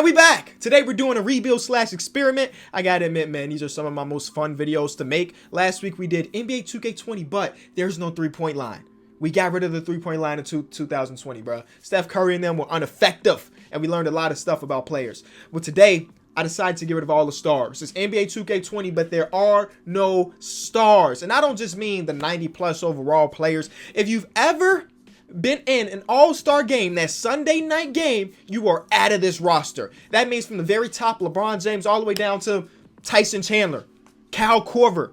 And we back. Today we're doing a rebuild slash experiment. I gotta admit, man, these are some of my most fun videos to make. Last week we did NBA 2K20, but there's no three-point line. We got rid of the three-point line in 2020, bro. Steph Curry and them were ineffective, and we learned a lot of stuff about players. But today, I decided to get rid of all the stars. It's NBA 2K20, but there are no stars. And I don't just mean the 90-plus overall players. If you've ever been in an all-star game, that Sunday night game, you are out of this roster. That means from the very top, LeBron James, all the way down to Tyson Chandler, Kyle Korver,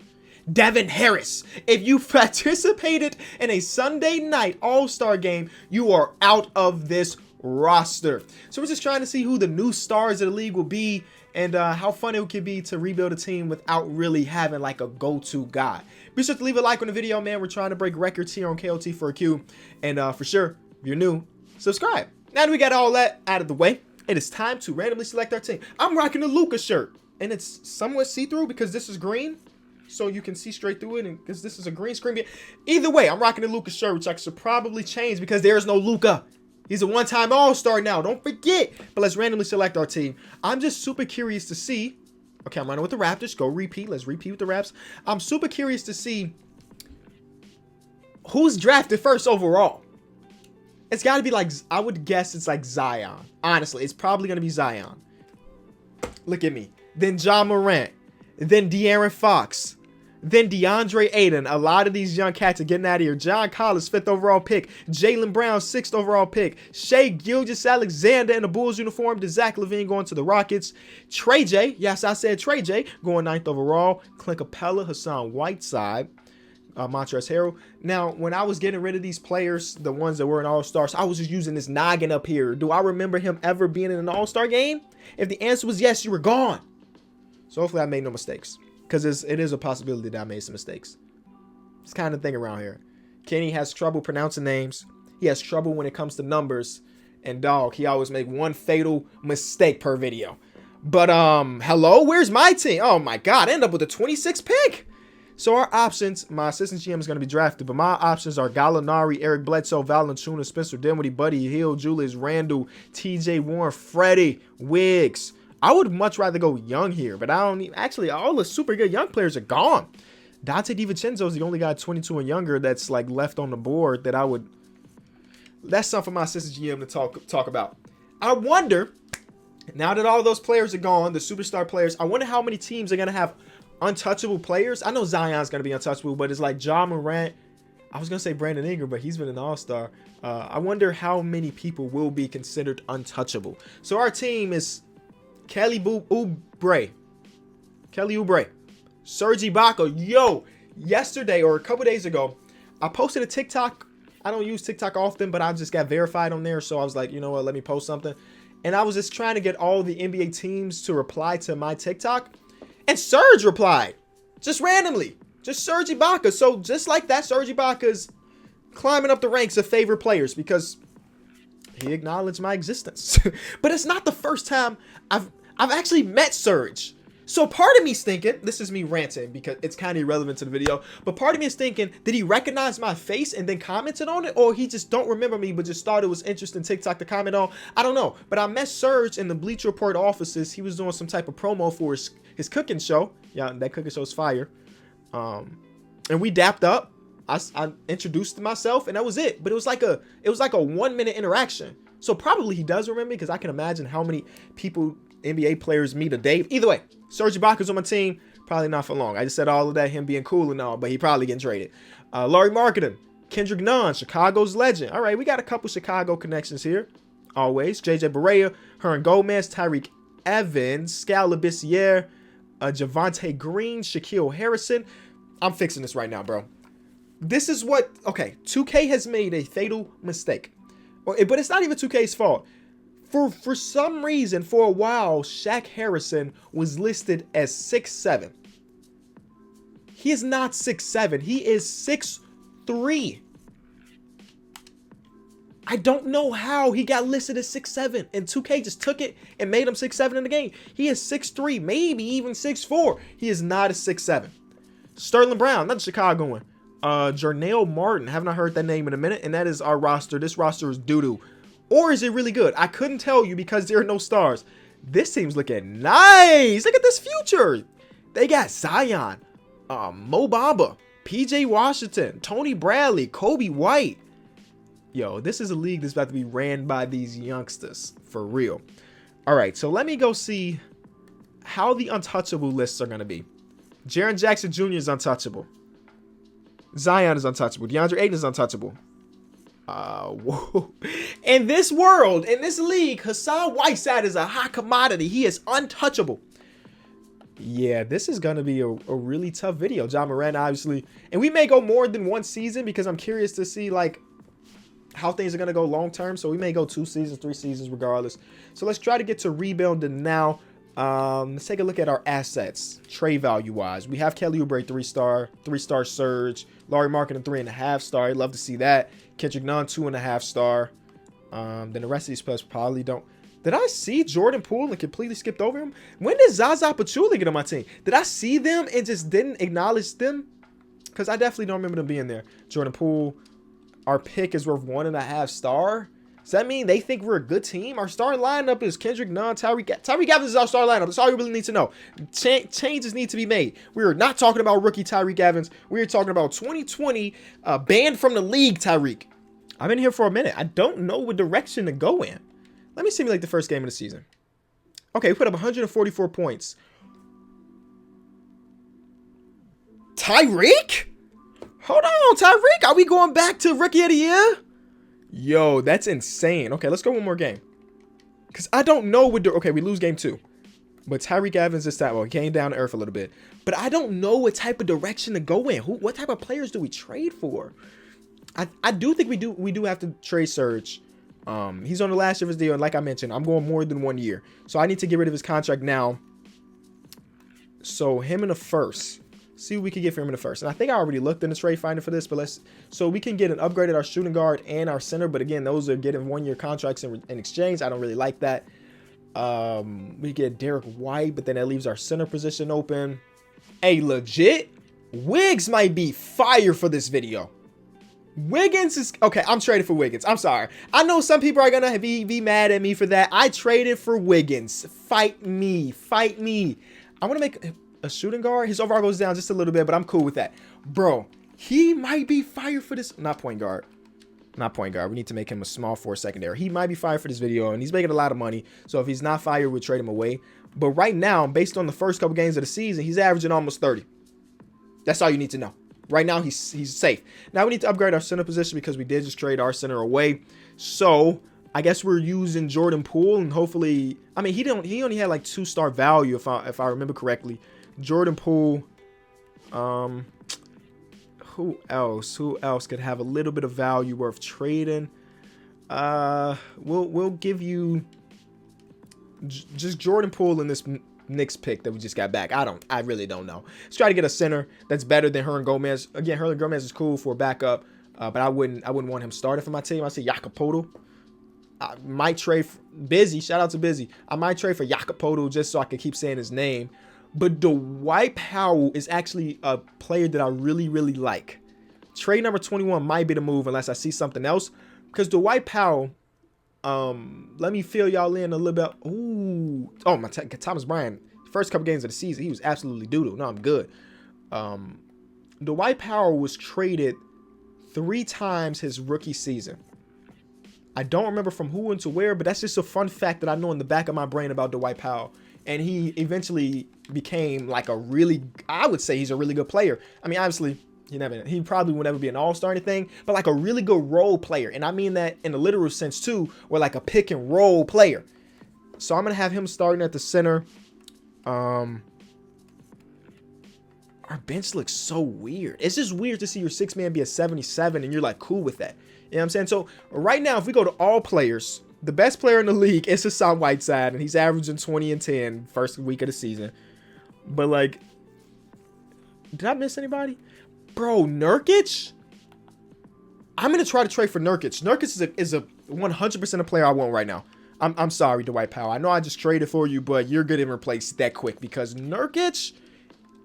Devin Harris. If you participated in a Sunday night all-star game, you are out of this roster. So we're just trying to see who the new stars of the league will be, and how fun it could be to rebuild a team without really having like a go-to guy. Be sure to leave a like on the video, man. We're trying to break records here on KOT for a Q. And for sure, if you're new, subscribe. Now that we got all that out of the way, it is time to randomly select our team. I'm rocking the Luka shirt, and it's somewhat see-through because this is green, so you can see straight through it, and because this is a green screen. Either way, I'm rocking the Luka shirt, which I should probably change because there is no Luka. He's a one-time all-star now. Don't forget. But let's randomly select our team. I'm just super curious to see. Okay, I'm running with the Raptors. Go repeat. Let's repeat with the Raps. I'm super curious to see who's drafted first overall. It's got to be like, I would guess it's like Zion. Honestly, it's probably going to be Zion. Look at me. Then Ja Morant. Then De'Aaron Fox. Then DeAndre Ayton. A lot of these young cats are getting out of here. John Collins, 5th overall pick. Jaylen Brown, 6th overall pick. Shai Gilgeous-Alexander in the Bulls uniform. To Zach LaVine going to the Rockets. Trey J. Yes, I said Trey J. Going 9th overall. Clint Capella, Hassan Whiteside. Montrezl Harrell. Now, when I was getting rid of these players, the ones that were in All-Stars, I was just using this noggin up here. Do I remember him ever being in an All-Star game? If the answer was yes, you were gone. So hopefully I made no mistakes. Because it is a possibility that I made some mistakes. It's kind of thing around here. Kenny has trouble pronouncing names. He has trouble when it comes to numbers. And dog, he always make one fatal mistake per video. But hello, where's my team? Oh my God, I end up with a 26th pick. So our options, my assistant GM is going to be drafted, but my options are Gallinari, Eric Bledsoe, Valanciunas, Spencer Dinwiddie, Buddy Hield, Julius Randle, TJ Warren, Freddie, Wiggs. I would much rather go young here, but I don't actually, all the super good young players are gone. Dante DiVincenzo is the only guy 22 and younger that's like left on the board that I would. That's something for my assistant GM to talk about. I wonder, now that all those players are gone, the superstar players, I wonder how many teams are going to have untouchable players. I know Zion's going to be untouchable, but it's like Ja Morant. I was going to say Brandon Ingram, but he's been an all-star. I wonder how many people will be considered untouchable. So our team is Kelly Oubre, Serge Ibaka. Yo, yesterday or a couple days ago, I posted a TikTok. I don't use TikTok often, but I just got verified on there. So I was like, you know what, let me post something. And I was just trying to get all the NBA teams to reply to my TikTok. And Serge replied, just randomly, just Serge Ibaka. So just like that, Serge Ibaka's climbing up the ranks of favorite players because he acknowledged my existence. But it's not the first time I've actually met Serge. So part of me is thinking, this is me ranting because it's kind of irrelevant to the video, but part of me is thinking, did he recognize my face and then commented on it? Or he just don't remember me, but just thought it was interesting TikTok to comment on? I don't know. But I met Serge in the Bleacher Report offices. He was doing some type of promo for his cooking show. Yeah, that cooking show is fire. And we dapped up. I introduced myself and that was it. But it was like a 1-minute interaction. So probably he does remember me because I can imagine how many people NBA players meet a day. Either way, Serge Ibaka's on my team. Probably not for long. I just said all of that, him being cool and all, but he probably getting traded. Laurie Marketing, Kendrick Nunn, Chicago's legend. All right, we got a couple Chicago connections here. Always. JJ Barea, Hernan Gomez, Tyreek Evans, Scal Labissiere, Javonte Green, Shaquille Harrison. I'm fixing this right now, bro. This is what, okay, 2K has made a fatal mistake. But it's not even 2K's fault. For some reason, for a while, Shaq Harrison was listed as 6'7". He is not 6'7". He is 6'3". I don't know how he got listed as 6'7", and 2K just took it and made him 6'7" in the game. He is 6'3", maybe even 6'4". He is not a 6'7". Sterling Brown, not a Chicagoan. Jarnell Martin, have not heard that name in a minute, and that is our roster. This roster is doo-doo. Or is it really good? I couldn't tell you because there are no stars. This team's looking nice. Look at this future. They got Zion, Mo Bamba, PJ Washington, Tony Bradley, Kobe White. Yo, this is a league that's about to be ran by these youngsters for real. All right, so let me go see how the untouchable lists are going to be. Jaren Jackson Jr. is untouchable. Zion is untouchable. DeAndre Ayton is untouchable. Whoa. In this world, in this league, Hassan Whiteside is a hot commodity. He is untouchable. Yeah, this is going to be a really tough video. Ja Morant, obviously. And we may go more than one season because I'm curious to see, like, how things are going to go long term. So we may go 2 seasons, 3 seasons regardless. So let's try to get to rebuilding now. Let's take a look at our assets, trade value wise. We have Kelly Oubre 3-star Surge, Laurie Marketing 3.5 star. I'd love to see that. Kendrick Nunn 2.5 star. Then the rest of these players probably don't. Did I see Jordan Poole and completely skipped over him? When did Zaza Pachulia get on my team? Did I see them and just didn't acknowledge them? Because I definitely don't remember them being there. Jordan Poole, our pick is worth 1.5 star. Does that mean they think we're a good team? Our starting lineup is Kendrick Nunn, Tyreke Evans is our starting lineup. That's all you really need to know. Changes need to be made. We are not talking about rookie Tyreke Evans. We are talking about 2020 banned from the league Tyreke. I've been here for a minute. I don't know what direction to go in. Let me simulate the first game of the season. Okay, we put up 144 points. Tyreke? Hold on, Tyreke. Are we going back to rookie of the year? Yo, that's insane. Okay, let's go one more game. Because I don't know what... Okay, we lose game 2. But Tyreke Evans this time, well, he came down to earth a little bit. But I don't know what type of direction to go in. What type of players do we trade for? I do think we do have to trade Surge. He's on the last year of his deal. And like I mentioned, I'm going more than 1 year. So I need to get rid of his contract now. So him in the first. See what we can get for him in the first. And I think I already looked in the trade finder for this, but so we can get an upgrade at our shooting guard and our center. But again, those are getting 1-year contracts in exchange. I don't really like that. We get Derek White, but then that leaves our center position open. Hey, legit, Wiggs might be fire for this video. Wiggins is okay. I'm trading for Wiggins. I'm sorry. I know some people are gonna be mad at me for that. I traded for Wiggins. Fight me. Fight me. I want to make a shooting guard. His overall goes down just a little bit, but I'm cool with that. Bro, he might be fired for this. Not point guard. Not point guard. We need to make him a small forward secondary. He might be fired for this video, and he's making a lot of money. So if he's not fired, we'll trade him away. But right now, based on the first couple games of the season, he's averaging almost 30. That's all you need to know. Right now, he's safe. Now we need to upgrade our center position because we did just trade our center away. So I guess we're using Jordan Poole, and hopefully, I mean, he only had like 2-star value if I remember correctly. Jordan Poole. Who else could have a little bit of value worth trading? We'll give you just Jordan Poole in this Knicks pick that we just got back. I really don't know. Let's try to get a center that's better than Hernan Gomez. Again, Hernan Gomez is cool for a backup, but I wouldn't want him started for my team. I say Jakob Poeltl. I might trade for Busy. Shout out to Busy. I might trade for Jakob Poeltl just so I can keep saying his name. But Dwight Powell is actually a player that I really, really like. Trade number 21 might be the move unless I see something else. Because Dwight Powell, let me fill y'all in a little bit. Ooh. Oh, my Thomas Bryant. First couple games of the season, he was absolutely doo-doo. No, I'm good. Dwight Powell was traded 3 times his rookie season. I don't remember from who and to where, but that's just a fun fact that I know in the back of my brain about Dwight Powell. And he eventually became like I would say he's a really good player. I mean, obviously, he probably would never be an all-star or anything, but like a really good role player. And I mean that in a literal sense too, where like a pick and roll player. So I'm going to have him starting at the center. Our bench looks so weird. It's just weird to see your 6-man be a 77 and you're like cool with that. You know what I'm saying? So right now, if we go to all players, the best player in the league is Hassan Whiteside, and he's averaging 20 and 10 first week of the season. But, like, did I miss anybody? Bro, Nurkic? I'm going to try to trade for Nurkic. Nurkic is a 100% a player I want right now. I'm sorry, Dwight Powell. I know I just traded for you, but you're getting replaced that quick because Nurkic,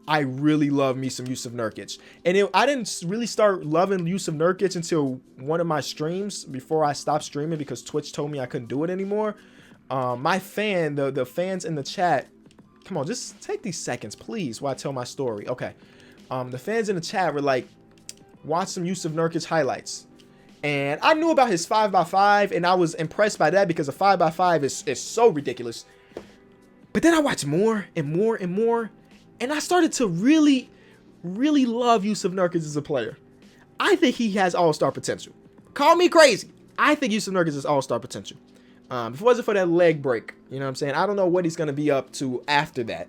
I really love me some Yusuf Nurkic. And I didn't really start loving Yusuf Nurkic until one of my streams before I stopped streaming because Twitch told me I couldn't do it anymore. My fan, the fans in the chat, come on, just take these seconds, please, while I tell my story. Okay. The fans in the chat were like, watch some Yusuf Nurkic highlights. And I knew about his 5x5, and I was impressed by that because a 5x5 is so ridiculous. But then I watched more and more and more, and I started to really, really love Yusuf Nurkic as a player. I think he has all-star potential. Call me crazy. I think Yusuf Nurkic has all-star potential. If it wasn't for that leg break, you know what I'm saying? I don't know what he's going to be up to after that.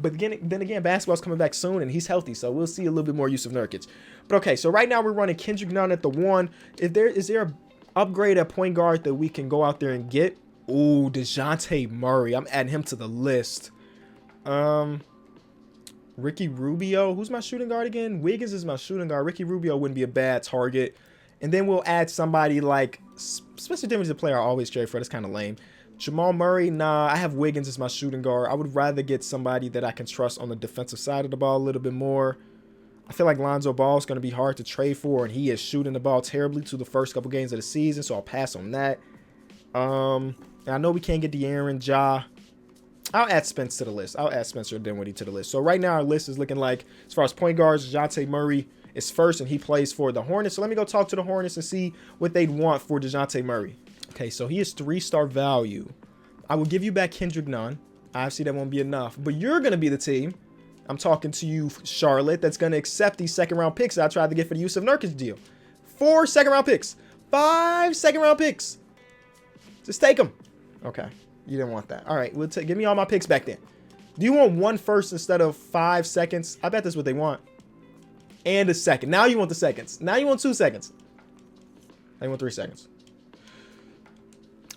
But then again, basketball's coming back soon, and he's healthy, so we'll see a little bit more Yusuf Nurkic. But okay, so right now we're running Kendrick Nunn at the 1. Is there an upgrade at point guard that we can go out there and get? Ooh, DeJounte Murray. I'm adding him to the list. Ricky Rubio. Who's my shooting guard again? Wiggins is my shooting guard. Ricky Rubio wouldn't be a bad target. And then we'll add somebody like Spencer Dinwiddie's a player I always trade for. That's kind of lame. Jamal Murray, nah, I have Wiggins as my shooting guard. I would rather get somebody that I can trust on the defensive side of the ball a little bit more. I feel like Lonzo Ball is going to be hard to trade for, and he is shooting the ball terribly to the first couple games of the season, so I'll pass on that. I know we can't get De'Aaron, Ja. I'll add Spence to the list. I'll add Spencer Dinwiddie to the list. So right now our list is looking like, as far as point guards, DeJounte Murray is first, and he plays for the Hornets. So let me go talk to the Hornets and see what they'd want for DeJounte Murray. Okay, so he is 3-star value. I will give you back Kendrick Nunn. Obviously, that won't be enough. But you're going to be the team. I'm talking to you, Charlotte, that's going to accept these second-round picks that I tried to get for the Yusuf Nurkic deal. 4 second-round picks. 5 second-round picks. Just take them. Okay, you didn't want that. All right, give me all my picks back then. Do you want 1 first instead of 5 seconds? I bet that's what they want. And a second. Now you want the seconds. Now you want 2 seconds. Now you want 3 seconds.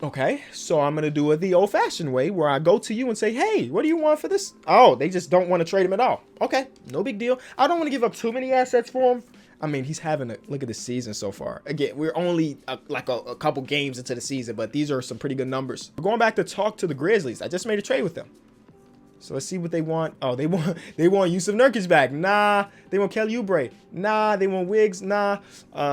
Okay, so I'm going to do it the old-fashioned way where I go to you and say, hey, what do you want for this? Oh, they just don't want to trade him at all. Okay, no big deal. I don't want to give up too many assets for him. I mean, he's having a look at the season so far. Again, we're only like a couple games into the season, but these are some pretty good numbers. We're going back to talk to the Grizzlies. I just made a trade with them. So let's see what they want. Oh, they want Yusuf Nurkic back. Nah. They want Kelly Oubre. Nah. They want Wiggs. Nah.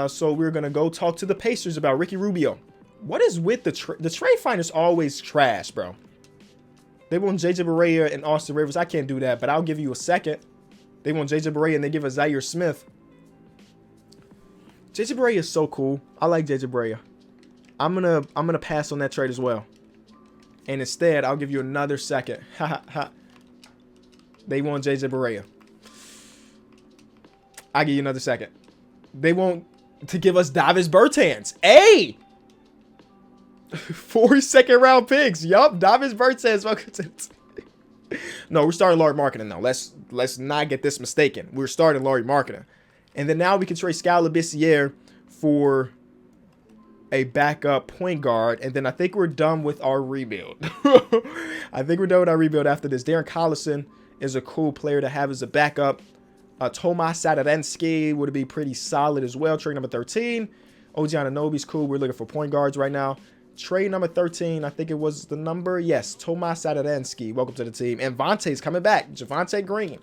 So we're going to go talk to the Pacers about Ricky Rubio. What is with the trade finders always trash, bro? They want JJ Barea and Austin Rivers. I can't do that, but I'll give you a second. They want JJ Barea and they give us Zaire Smith. JJ Barea is so cool. I like JJ Barea. I'm gonna pass on that trade as well. And instead, I'll give you another second. They want JJ Barea. I'll give you another second. They want to give us Davis Bertans. Hey! 4 second-round picks. Yup, Davis Bertans. Welcome to the team. No, we're starting Larry Marketing now. Let's not get this mistaken. We're starting Larry Marketing. And then now we can trade Skal Labissiere for a backup point guard. And then I think we're done with our rebuild. I think we're done with our rebuild after this. Darren Collison is a cool player to have as a backup. Tomas Satoransky would be pretty solid as well. Trade number 13. OG Anunoby's cool. We're looking for point guards right now. Trade number 13, I think it was the number. Yes, Tomas Satoransky. Welcome to the team. And Vontae's coming back. Javonte Green.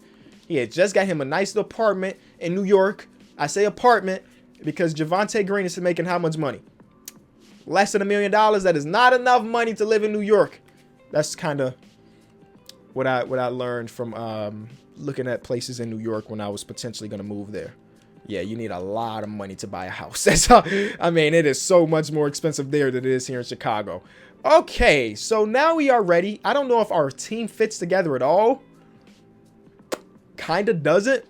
He had just got him a nice little apartment in New York. I say apartment because Javonte Green is making how much money? Less than $1 million. That is not enough money to live in New York. That's kind of what I learned from looking at places in New York when I was potentially going to move there. Yeah, you need a lot of money to buy a house. That's how, I mean, it is so much more expensive there than it is here in Chicago. Okay, so now we are ready. I don't know if our team fits together at all. Kind of doesn't.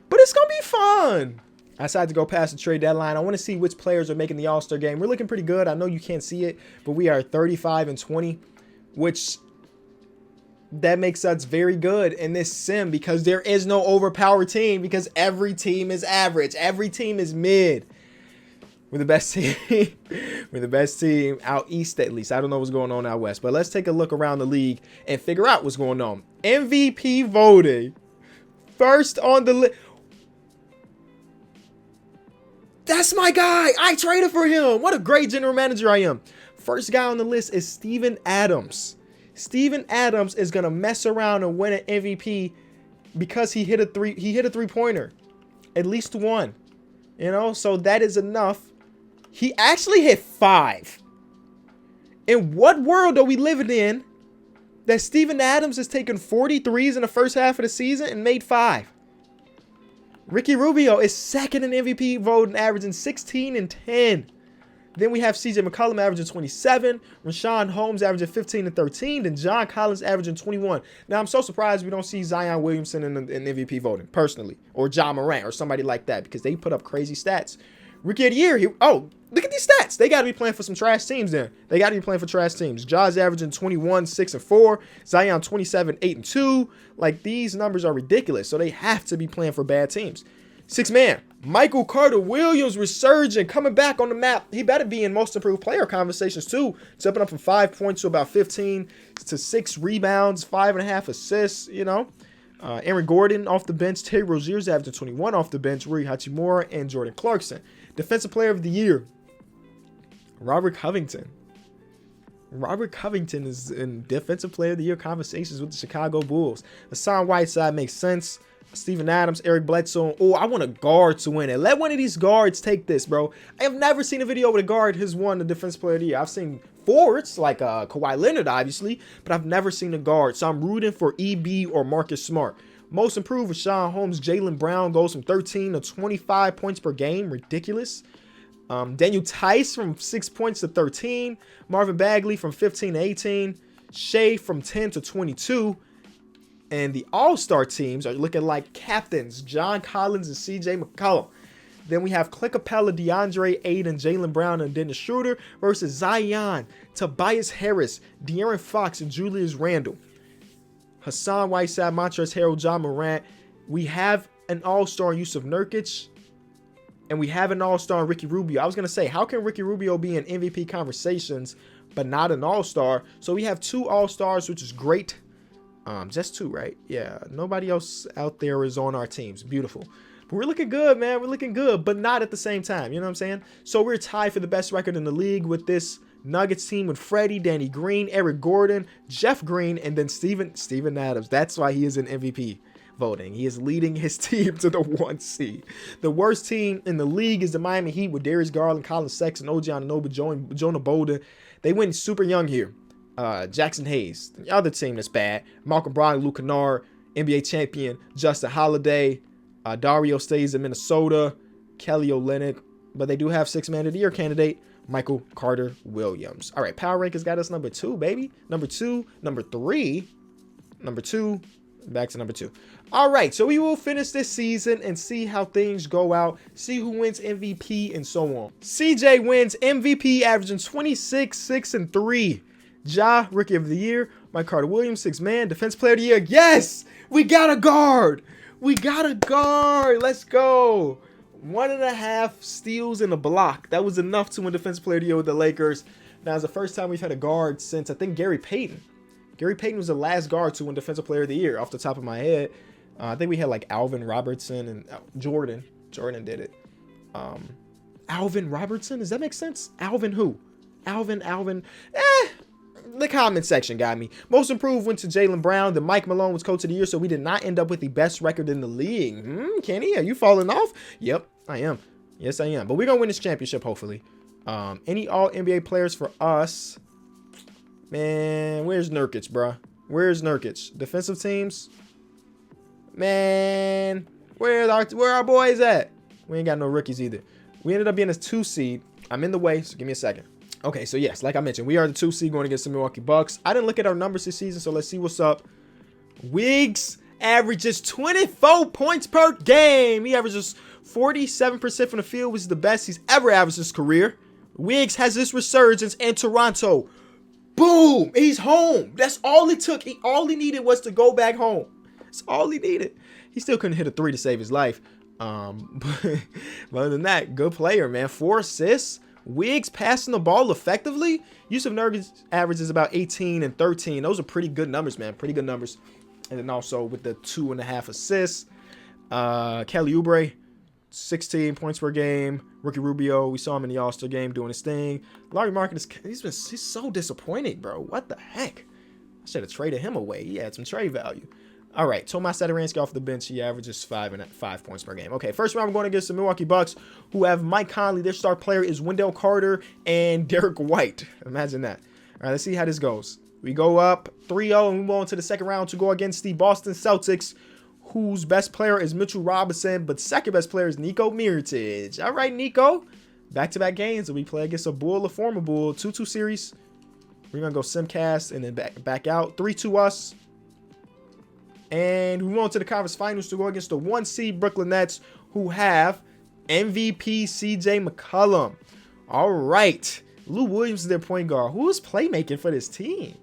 But it's going to be fun. I decided to go past the trade deadline. I want to see which players are making the All-Star game. We're looking pretty good. I know you can't see it, but we are 35-20, which that makes us very good in this sim because there is no overpowered team because every team is average. Every team is mid. We're the best team. We're the best team out east at least. I don't know what's going on out west, but let's take a look around the league and figure out what's going on. MVP voting. First on the list. That's my guy. I traded for him. What a great general manager I am. First guy on the list is Steven Adams. Steven Adams is gonna mess around and win an MVP because he hit a three-pointer, at least one. You know, so that is enough. He actually hit 5. In what world are we living in that Steven Adams has taken 43s in the first half of the season and made 5? Ricky Rubio is second in MVP voting, averaging 16 and 10. Then we have CJ McCollum averaging 27, Rashawn Holmes averaging 15 and 13, then John Collins averaging 21. Now, I'm so surprised we don't see Zion Williamson in MVP voting, personally, or Ja Morant or somebody like that, because they put up crazy stats. Rookie of the year, look at these stats. They got to be playing for some trash teams then. They got to be playing for trash teams. Ja's averaging 21, 6 and 4. Zion 27, 8 and 2. Like, these numbers are ridiculous, so they have to be playing for bad teams. Sixth man, Michael Carter-Williams resurging, coming back on the map. He better be in most improved player conversations too. Stepping up from 5 points to about 15 to 6 rebounds, 5.5 assists, you know. Aaron Gordon off the bench. Terry Rozier's averaging 21 off the bench. Rui Hachimura and Jordan Clarkson. Defensive player of the year, Robert Covington. Robert Covington is in defensive player of the year conversations with the Chicago Bulls. Hassan Whiteside makes sense. Steven Adams, Eric Bledsoe. Oh, I want a guard to win it. Let one of these guards take this, bro. I have never seen a video where a guard has won the defensive player of the year. I've seen forwards like Kawhi Leonard, obviously, but I've never seen a guard. So I'm rooting for EB or Marcus Smart. Most improved with Rashawn Holmes. Jaylen Brown goes from 13 to 25 points per game. Ridiculous. Daniel Tice from 6 points to 13. Marvin Bagley from 15 to 18. Shea from 10 to 22. And the all-star teams are looking like captains, John Collins and CJ McCollum. Then we have Clint Capella, DeAndre Ayton, Jaylen Brown, and Dennis Schroeder versus Zion, Tobias Harris, De'Aaron Fox, and Julius Randle. Hassan Whiteside, Montrezl Harrell, John Morant. We have an all-star in Yusuf Nurkic, and we have an all-star in Ricky Rubio. I was going to say, how can Ricky Rubio be in MVP conversations but not an all-star? So we have 2 all-stars, which is great. Just 2, right? Yeah, nobody else out there is on our teams. Beautiful. But we're looking good, man. We're looking good, but not at the same time. You know what I'm saying? So we're tied for the best record in the league with this Nuggets team with Freddie, Danny Green, Eric Gordon, Jeff Green, and then Steven Adams. That's why he is in MVP voting. He is leading his team to the 1 seed. The worst team in the league is the Miami Heat with Darius Garland, Colin Sexton, OG Anunoby, Jonah Bolden. They went super young here. Jackson Hayes, the other team that's bad. Malcolm Brogdon, Luke Kennard, NBA champion Justin Holiday, Dario stays in Minnesota, Kelly Olynyk, but they do have 6 man of the year candidate Michael Carter-Williams. All right, Power Rankings got us number 2, baby. Number 2, number 3, number 2, back to number 2. All right, so we will finish this season and see how things go out, see who wins MVP and so on. CJ wins MVP, averaging 26, 6 and 3. Ja, Rookie of the Year. Mike Carter-Williams, 6 man. Defense Player of the Year. Yes! We got a guard! We got a guard! Let's go! 1.5 steals in a block. That was enough to win Defense Player of the Year with the Lakers. Now, it's the first time we've had a guard since, I think, Gary Payton. Gary Payton was the last guard to win Defensive Player of the Year, off the top of my head. I think we had, like, Alvin Robertson and Jordan. Jordan did it. Alvin Robertson? Does that make sense? Alvin who? Alvin. The comment section got me. Most improved went to Jaylen Brown. Then Mike Malone was coach of the year, so we did not end up with the best record in the league. Kenny, are you falling off? Yep, I am. Yes, I am. But we're going to win this championship, hopefully. Any all-NBA players for us? Man, where's Nurkic, bro? Where's Nurkic? Defensive teams? Man, where our boys at? We ain't got no rookies either. We ended up being a 2 seed. I'm in the way, so give me a second. Okay, so yes, like I mentioned, we are the 2 seed going against the Milwaukee Bucks. I didn't look at our numbers this season, so let's see what's up. Wiggs averages 24 points per game. He averages 47% from the field, which is the best he's ever averaged his career. Wiggs has this resurgence in Toronto. Boom! He's home. That's all it took. All he needed was to go back home. That's all he needed. He still couldn't hit a 3 to save his life. But other than that, good player, man. 4 assists. Wiggs passing the ball effectively. Yusuf Nurkic averages about 18 and 13. Those are pretty good numbers, man. Pretty good numbers. And then also with the 2.5 assists. Kelly Oubre, 16 points per game. Ricky Rubio, we saw him in the All-Star game doing his thing. Larry Market, he's so disappointing, bro. What the heck? I should have traded him away. He had some trade value. All right, Tomas Satoransky off the bench. He averages 5 points per game. Okay, first round, I'm going against the Milwaukee Bucks, who have Mike Conley. Their star player is Wendell Carter and Derek White. Imagine that. All right, let's see how this goes. We go up 3-0 and we move on to the second round to go against the Boston Celtics, whose best player is Mitchell Robinson, but second best player is Nico Mirotic. All right, Nico. Back-to-back games, and we play against a Bull, a former Bull, 2-2 series. We're going to go Simcast and then back out. 3-2 us. And we move on to the conference finals to go against the 1 seed Brooklyn Nets, who have MVP CJ McCollum. All right. Lou Williams is their point guard. Who's playmaking for this team?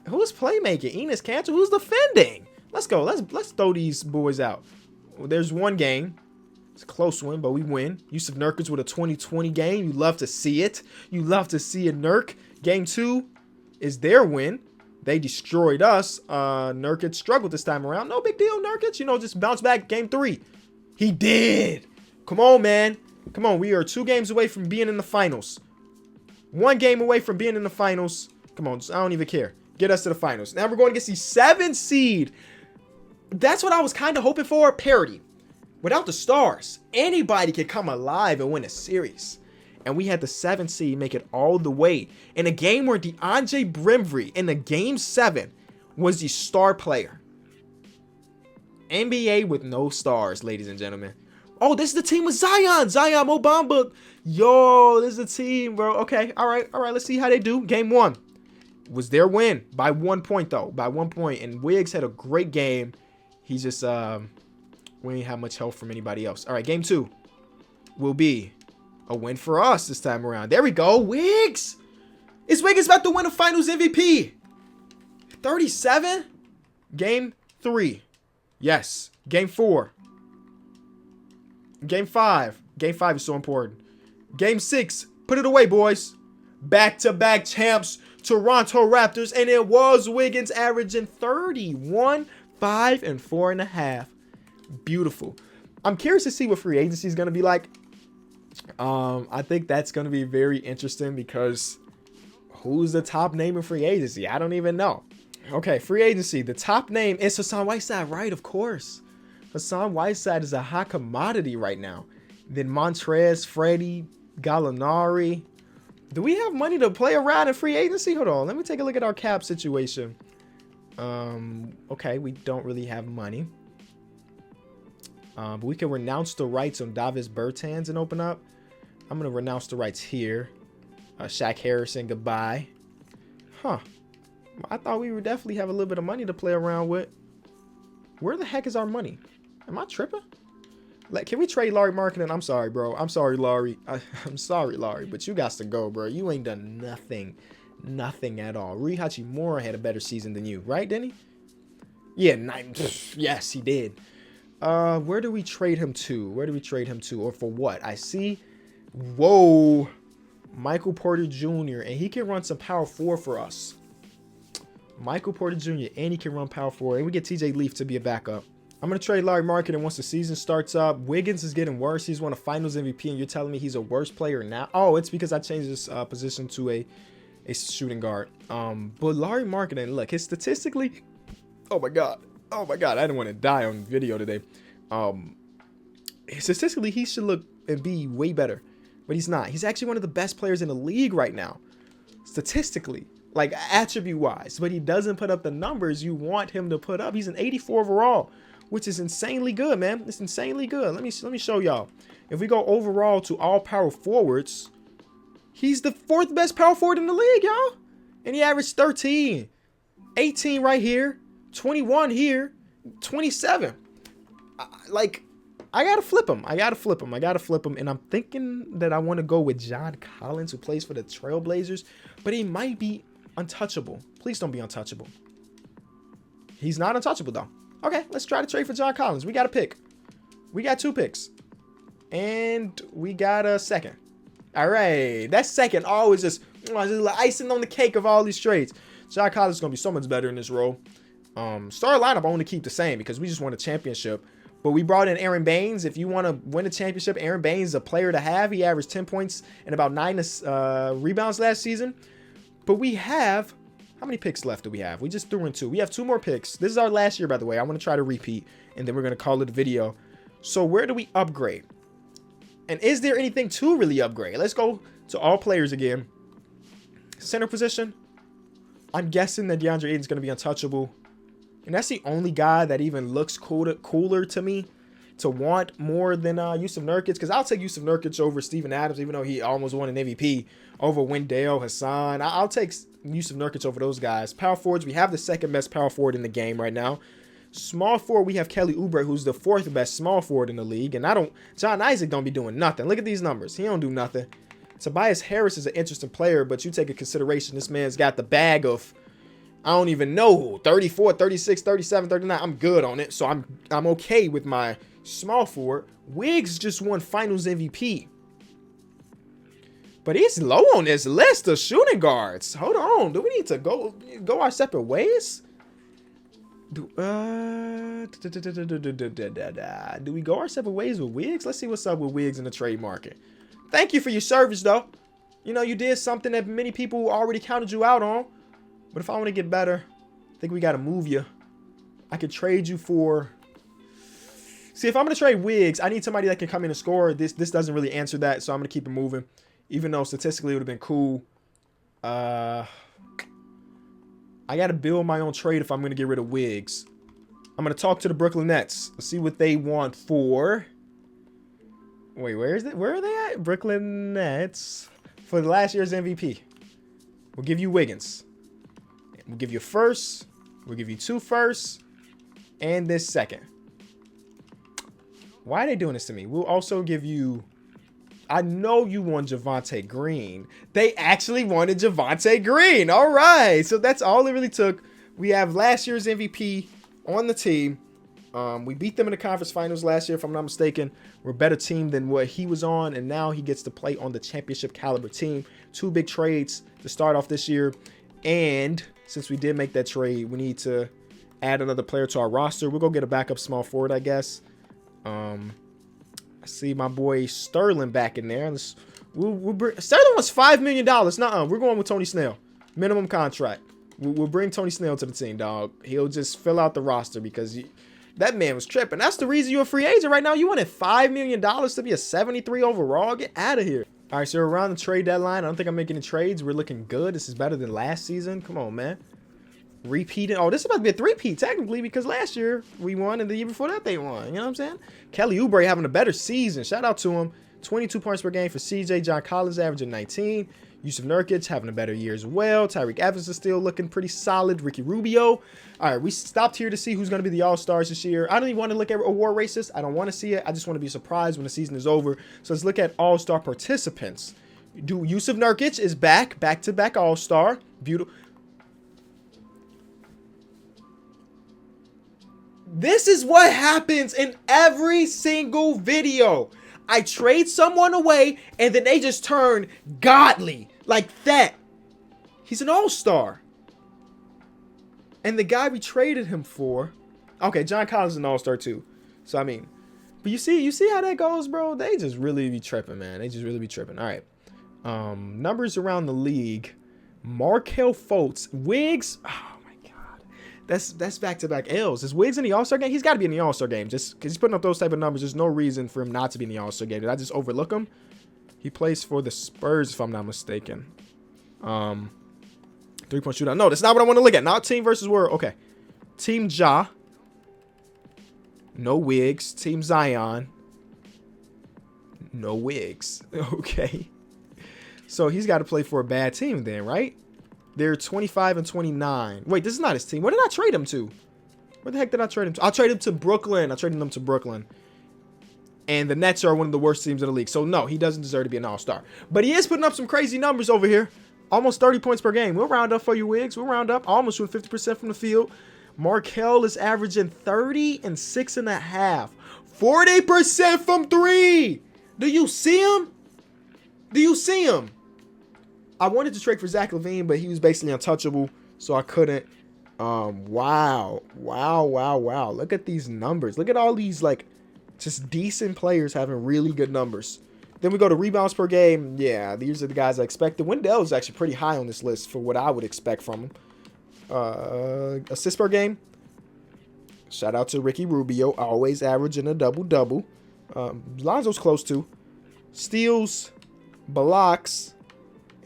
Who's playmaking? Enes Kanter. Who's defending? Let's go. Let's throw these boys out. Well, there's one game. It's a close one, but we win. Yusuf Nurkic with a 20-20 game. You love to see it. You love to see a Nurk. Game 2 is their win. They destroyed us. Nurkic struggled this time around. No big deal, Nurkic. You know, just bounce back. Game 3. He did. Come on, man. Come on. We are 2 games away from being in the finals. 1 game away from being in the finals. Come on. I don't even care. Get us to the finals. Now we're going against the 7 seed. That's what I was kind of hoping for. Parity. Without the stars, anybody can come alive and win a series. And we had the 7 seed make it all the way in a game where DeAndre Brimvey in the game 7 was the star player. NBA with no stars, ladies and gentlemen. Oh, this is the team with Zion. Zion Mobamba. Yo, this is the team, bro. Okay, all right. Let's see how they do. Game 1 was their win by 1 point, though. By 1 point. And Wiggs had a great game. He just, we didn't have much help from anybody else. All right, game 2 will be a win for us this time around. There we go. Wiggs. Is Wiggs about to win a finals MVP? 37? Game 3. Yes. Game 4. Game 5. Game 5 is so important. Game 6. Put it away, boys. Back-to-back champs, Toronto Raptors. And it was Wiggins averaging 31, 5, and 4.5. Beautiful. I'm curious to see what free agency is going to be like. I think that's going to be very interesting because who's the top name in free agency? I don't even know. Okay, free agency. The top name is Hassan Whiteside, right? Of course. Hassan Whiteside is a hot commodity right now. Then Montrez, Freddie, Gallinari. Do we have money to play around in free agency? Hold on. Let me take a look at our cap situation. Okay, we don't really have money. But we can renounce the rights on Davis Bertans and open up. I'm going to renounce the rights here. Shaq Harrison, goodbye. Huh. I thought we would definitely have a little bit of money to play around with. Where the heck is our money? Am I tripping? Like, can we trade Larry Marketing? I'm sorry, bro. I'm sorry, Larry. I'm sorry, Larry, but you got to go, bro. You ain't done nothing. Nothing at all. Rui Hachimura had a better season than you, right, didn't he? Yeah, yes, he did. Where do we trade him to? Where do we trade him to? Or for what? I see. Whoa. Michael Porter Jr. And he can run some power forward for us. Michael Porter Jr. And he can run power forward. And we get TJ Leaf to be a backup. I'm going to trade Larry Marketing once the season starts up. Wiggins is getting worse. He's won a finals MVP. And you're telling me he's a worse player now? Oh, it's because I changed his position to a shooting guard. But Larry Marketing, look, his statistically. Oh, my God. Oh, my God. I didn't want to die on video today. Statistically, he should look and be way better. But he's not. He's actually one of the best players in the league right now. Statistically. Like, attribute-wise. But he doesn't put up the numbers you want him to put up. He's an 84 overall, which is insanely good, man. It's insanely good. Let me show y'all. If we go overall to all power forwards, he's the 4th best power forward in the league, y'all. And he averaged 13. 18 right here. 21 here. 27. I gotta flip him. I gotta flip him. And I'm thinking that I want to go with John Collins, who plays for the Trailblazers. But he might be untouchable. Please don't be untouchable. He's not untouchable, though. Okay, let's try to trade for John Collins. We got a pick. We got 2 picks. And we got a second. All right. That second always just like icing on the cake of all these trades. John Collins is going to be so much better in this role. Star lineup I want to keep the same because we just won a championship. But we brought in Aaron Baines. If you want to win a championship, Aaron Baines is a player to have. He averaged 10 points and about 9 rebounds last season. But we have... How many picks left do we have? We just threw in 2. We have 2 more picks. This is our last year, by the way. I want to try to repeat, and then we're going to call it a video. So where do we upgrade? And is there anything to really upgrade? Let's go to all players again. Center position. I'm guessing that DeAndre Ayton's going to be untouchable. And that's the only guy that even looks cooler to me to want more than Yusuf Nurkic. Because I'll take Yusuf Nurkic over Steven Adams, even though he almost won an MVP, over Wendell, Hassan. I'll take Yusuf Nurkic over those guys. Power forwards, we have the second best power forward in the game right now. Small forward, we have Kelly Oubre, who's the fourth best small forward in the league. And John Isaac don't be doing nothing. Look at these numbers. He don't do nothing. Tobias Harris is an interesting player, but you take a consideration, this man's got the bag of, I don't even know, 34, 36, 37, 39. I'm good on it. So I'm okay with my small forward. Wiggs just won Finals MVP. But he's low on this list of shooting guards. Hold on. Do we need to go our separate ways? Do we go our separate ways with Wiggs? Let's see what's up with Wiggs in the trade market. Thank you for your service, though. You know, you did something that many people already counted you out on. But if I want to get better, I think we got to move you. I could trade you for... See, if I'm going to trade Wiggs, I need somebody that can come in and score. This doesn't really answer that, so I'm going to keep it moving. Even though statistically it would have been cool. I got to build my own trade if I'm going to get rid of Wiggs. I'm going to talk to the Brooklyn Nets. Let's see what they want for... Wait, where are they at? Brooklyn Nets. For the last year's MVP. We'll give you Wiggins. We'll give you a first. We'll give you 2 firsts. And this second. Why are they doing this to me? We'll also give you... I know you want Javonte Green. They actually wanted Javonte Green. All right. So that's all it really took. We have last year's MVP on the team. We beat them in the conference finals last year, if I'm not mistaken. We're a better team than what he was on, and now he gets to play on the championship caliber team. 2 big trades to start off this year. And since we did make that trade, we need to add another player to our roster. We'll go get a backup small forward, I guess. I see my boy Sterling back in there. Sterling wants $5 million. Nuh-uh. We're going with Tony Snell. Minimum contract. We'll bring Tony Snell to the team, dog. He'll just fill out the roster because that man was tripping. That's the reason you're a free agent right now. You wanted $5 million to be a 73 overall? Get out of here. All right, so around the trade deadline, I don't think I'm making any trades. We're looking good. This is better than last season. Come on, man. Repeating. Oh, this is about to be a 3-peat, technically, because last year we won and the year before that they won. You know what I'm saying? Kelly Oubre having a better season. Shout out to him. 22 points per game for CJ. John Collins averaging 19. Yusuf Nurkic having a better year as well. Tyreek Evans is still looking pretty solid. Ricky Rubio. All right, we stopped here to see who's going to be the All-Stars this year. I don't even want to look at award races. I don't want to see it. I just want to be surprised when the season is over. So let's look at All-Star participants. Yusuf Nurkic is back-to-back All-Star. Beautiful. This is what happens in every single video. I trade someone away, and then they just turn godly like that. He's an all-star. And the guy we traded him for... Okay, John Collins is an all-star too. So, I mean... But you see how that goes, bro? They just really be tripping, man. They just really be tripping. All right. Numbers around the league. Markelle Fultz. Wiggs... Oh, that's back-to-back L's. Is Wiggs in the All-Star game? He's got to be in the All-Star game. Just because he's putting up those type of numbers, there's no reason for him not to be in the All-Star game. Did I just overlook him? He plays for the Spurs, if I'm not mistaken. 3-point shootout. No, that's not what I want to look at. Not team versus world. Okay. Team Ja. No Wiggs. Team Zion. No Wiggs. Okay. So he's got to play for a bad team then, right? They're 25 and 29. Wait, this is not his team. Where did I trade him to? Where the heck did I trade him to? I'll trade him to Brooklyn. I traded him to Brooklyn. And the Nets are one of the worst teams in the league. So, no, he doesn't deserve to be an all-star. But he is putting up some crazy numbers over here. Almost 30 points per game. We'll round up for you, Wiggs. We'll round up. Almost shooting 50% from the field. Markelle is averaging 30 and 6.5. 40% from 3. Do you see him? Do you see him? I wanted to trade for Zach LaVine, but he was basically untouchable, so I couldn't. Wow. Look at these numbers. Look at all these, like, just decent players having really good numbers. Then we go to rebounds per game. Yeah, these are the guys I expected. Wendell is actually pretty high on this list for what I would expect from him. Assists per game. Shout out to Ricky Rubio, always averaging a double-double. Lonzo's close to. Steals, blocks.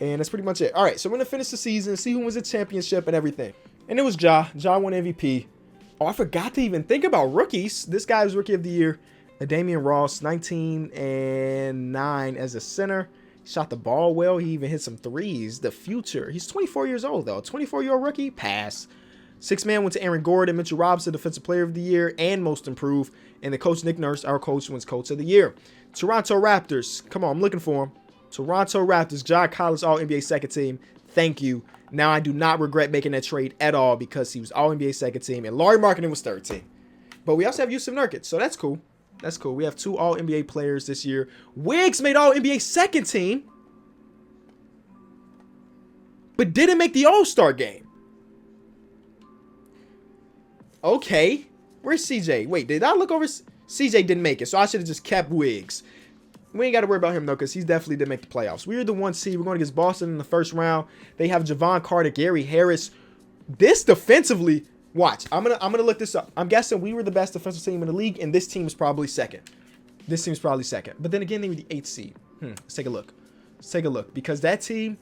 And that's pretty much it. All right, so we're going to finish the season, see who wins the championship and everything. And it was Ja. Ja won MVP. Oh, I forgot to even think about rookies. This guy was Rookie of the Year. Damian Ross, 19 and 9 as a center. Shot the ball well. He even hit some threes. The future. He's 24 years old, though. 24-year-old rookie? Pass. Sixth man went to Aaron Gordon. Mitchell Robinson, Defensive Player of the Year and Most Improved. And the coach, Nick Nurse, our coach, wins Coach of the Year. Toronto Raptors. Come on, I'm looking for him. Toronto Raptors. John Collins, All-NBA second team. Thank you. Now I do not regret making that trade at all because he was All-NBA second team and Lauri Markkanen was third team. But we also have Yusuf Nurkic, so that's cool. That's cool. We have 2 All-NBA players this year. Wiggs made All-NBA second team, but didn't make the All-Star game. Okay. Where's CJ? Wait, did I look over? CJ didn't make it, so I should have just kept Wiggs. We ain't got to worry about him, though, because he's definitely didn't make the playoffs. We're the 1 seed. We're going against Boston in the first round. They have Javon Carter, Gary Harris. This defensively... Watch, I'm gonna look this up. I'm guessing we were the best defensive team in the league, and this team is probably second. This team's probably second. But then again, they were the 8th seed. Let's take a look. Let's take a look. Because that team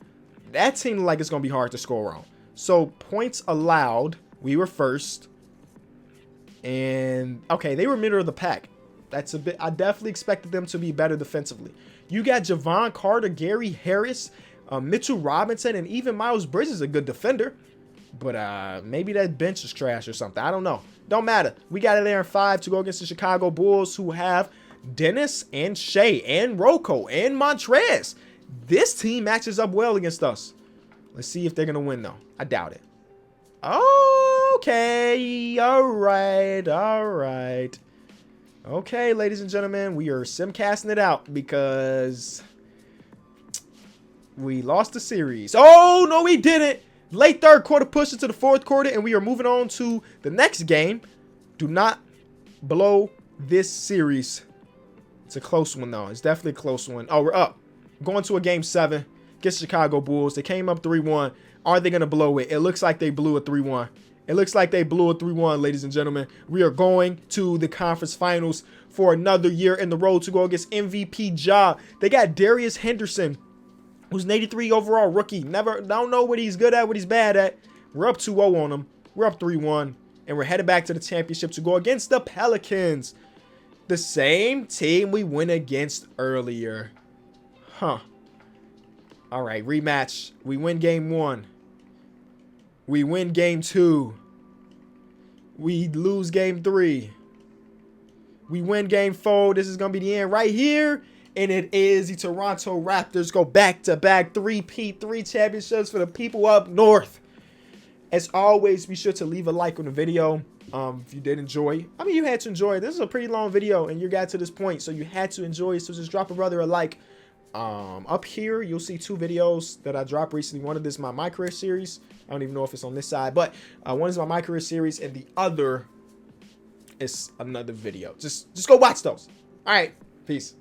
looked like it's gonna be hard to score on. So points allowed, we were first. And okay, they were middle of the pack. That's a bit. I definitely expected them to be better defensively. You got Javon Carter, Gary Harris, Mitchell Robinson, and even Miles Bridges is a good defender. But maybe that bench is trash or something. I don't know. Don't matter. We got it there in 5 to go against the Chicago Bulls, who have Dennis and Shea and Rocco and Montrez. This team matches up well against us. Let's see if they're going to win, though. I doubt it. Okay. All right. All right. Okay, ladies and gentlemen, we are simcasting it out because we lost the series. Oh, no, we didn't. Late third quarter push into the fourth quarter, and we are moving on to the next game. Do not blow this series. It's a close one, though. It's definitely a close one. Oh, we're up. Going to a game 7 against Chicago Bulls. They came up 3-1. Are they going to blow it? It looks like they blew a 3-1. It looks like they blew a 3-1, ladies and gentlemen. We are going to the conference finals for another year in the road to go against MVP Ja. They got Darius Henderson, who's an 83 overall rookie. Don't know what he's good at, what he's bad at. We're up 2-0 on him. We're up 3-1. And we're headed back to the championship to go against the Pelicans. The same team we went against earlier. Huh. All right, rematch. We win game 1. We win game 2. We lose game 3. We win game 4. This is going to be the end right here. And it is. The Toronto Raptors go back-to-back 3-peat, 3 championships for the people up north. As always, be sure to leave a like on the video if you did enjoy. I mean, you had to enjoy it. This is a pretty long video, and you got to this point, so you had to enjoy it. So just drop a brother a like. Up here, you'll see 2 videos that I dropped recently. One of this is my career series. I don't even know if it's on this side, but one is my career series, and the other is another video. Just go watch those. All right, peace.